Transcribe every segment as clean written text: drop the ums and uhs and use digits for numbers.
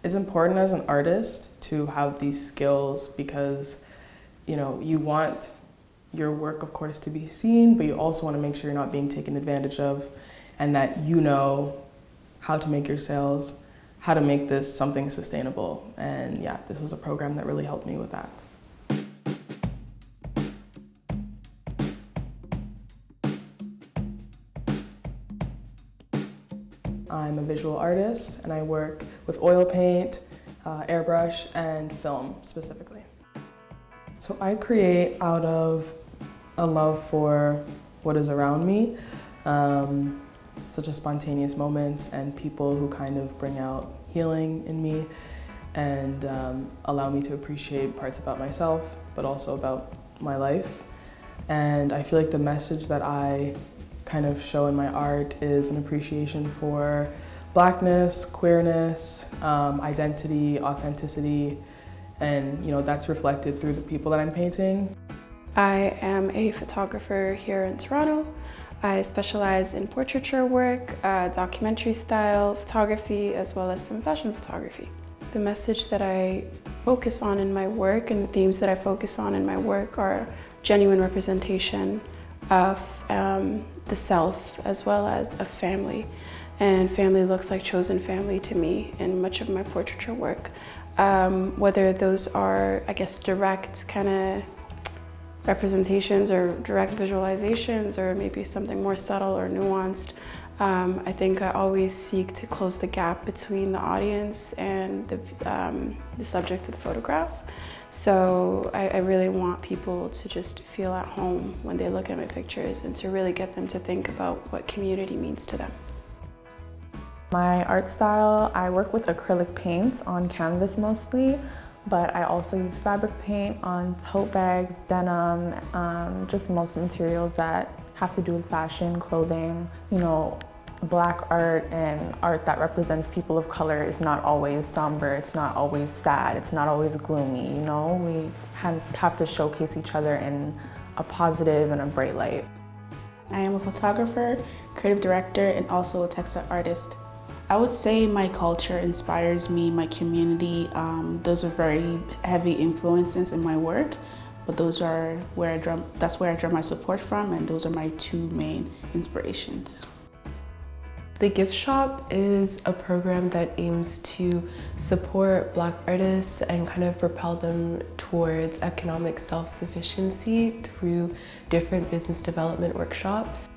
It's important as an artist to have these skills because, you want your work, of course, to be seen, but you also want to make sure you're not being taken advantage of and that you know how to make your sales, how to make this something sustainable. And yeah, this was a program that really helped me with that. I'm a visual artist and I work with oil paint, airbrush, and film specifically. So I create out of a love for what is around me, such as spontaneous moments and people who kind of bring out healing in me and allow me to appreciate parts about myself, but also about my life. And I feel like the message that I kind of show in my art is an appreciation for Blackness, queerness, identity, authenticity, and that's reflected through the people that I'm painting. I am a photographer here in Toronto. I specialize in portraiture work, documentary style photography, as well as some fashion photography. The message that I focus on in my work and the themes that I focus on in my work are genuine representation of the self as well as of family. And family looks like chosen family to me in much of my portraiture work. Whether those are, I guess, direct kind of representations or direct visualizations or maybe something more subtle or nuanced. I think I always seek to close the gap between the audience and the subject of the photograph. So I really want people to just feel at home when they look at my pictures and to really get them to think about what community means to them. My art style, I work with acrylic paints on canvas mostly, but I also use fabric paint on tote bags, denim, just most materials that have to do with fashion, clothing. Black art and art that represents people of color is not always somber, it's not always sad, it's not always gloomy, We have to showcase each other in a positive and a bright light. I am a photographer, creative director, and also a textile artist. I would say my culture inspires me, my community. Those are very heavy influences in my work, but that's where I draw my support from, and those are my two main inspirations. The Gift Shop is a program that aims to support Black artists and kind of propel them towards economic self-sufficiency through different business development workshops.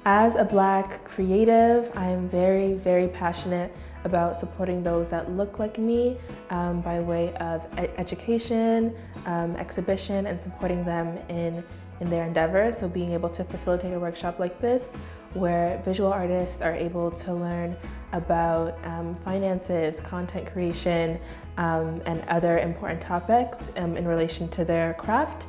As a Black creative, I am very, very passionate about supporting those that look like me by way of education, exhibition, and supporting them in their endeavors. So being able to facilitate a workshop like this, where visual artists are able to learn about finances, content creation, and other important topics in relation to their craft,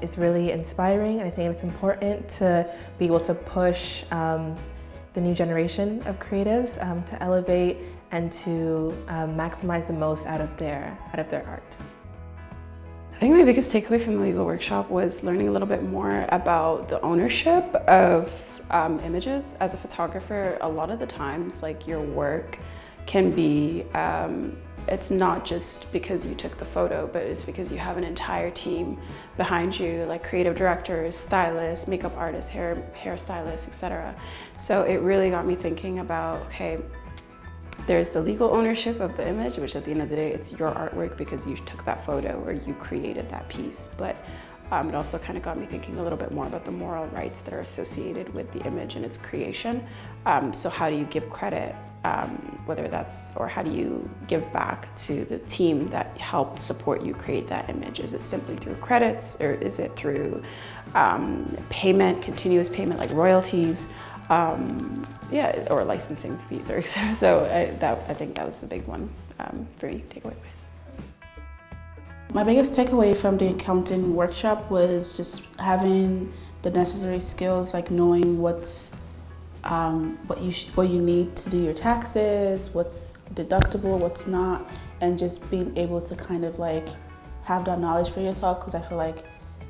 is really inspiring. I think it's important to be able to push the new generation of creatives to elevate and to maximize the most out of their art. I think my biggest takeaway from the legal workshop was learning a little bit more about the ownership of images. As a photographer, a lot of the times, your work can be, it's not just because you took the photo, but it's because you have an entire team behind you, like creative directors, stylists, makeup artists, hairstylists, etc. So it really got me thinking about, okay, there's the legal ownership of the image, which at the end of the day, it's your artwork because you took that photo or you created that piece. But it also kind of got me thinking a little bit more about the moral rights that are associated with the image and its creation. So how do you give credit, or how do you give back to the team that helped support you create that image? Is it simply through credits, or is it through payment, continuous payment like royalties? Or licensing fees, or etc. So I think that was the big one for me, takeaway-wise. My biggest takeaway from the accounting workshop was just having the necessary skills, like knowing what you need to do your taxes, what's deductible, what's not, and just being able to kind of have that knowledge for yourself, because I feel like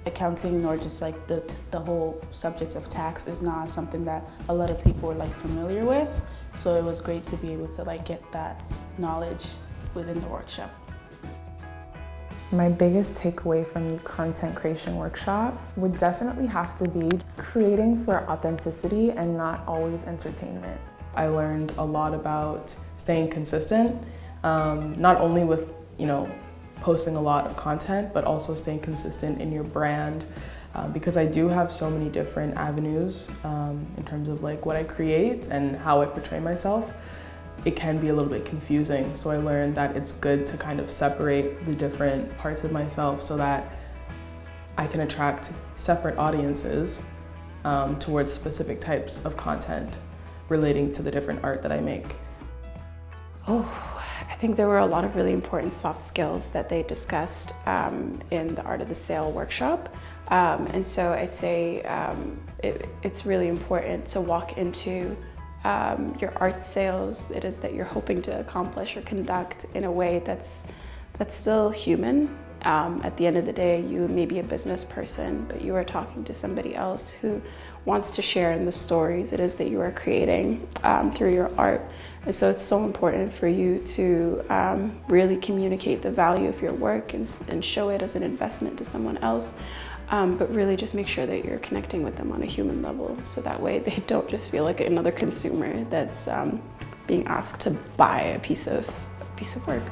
accounting or just the whole subject of tax is not something that a lot of people are familiar with. So it was great to be able to get that knowledge within the workshop. My biggest takeaway from the content creation workshop would definitely have to be creating for authenticity and not always entertainment. I learned a lot about staying consistent, not only with, posting a lot of content, but also staying consistent in your brand, because I do have so many different avenues in terms of like what I create and how I portray myself. It can be a little bit confusing, so I learned that it's good to kind of separate the different parts of myself so that I can attract separate audiences towards specific types of content relating to the different art that I make. I think there were a lot of really important soft skills that they discussed in the Art of the Sale workshop. And so I'd say it's really important to walk into your art sales it is that you're hoping to accomplish or conduct in a way that's still human. At the end of the day, you may be a business person, but you are talking to somebody else who wants to share in the stories it is that you are creating through your art. And so it's so important for you to really communicate the value of your work and show it as an investment to someone else. But really just make sure that you're connecting with them on a human level, so that way they don't just feel like another consumer that's being asked to buy a piece of work.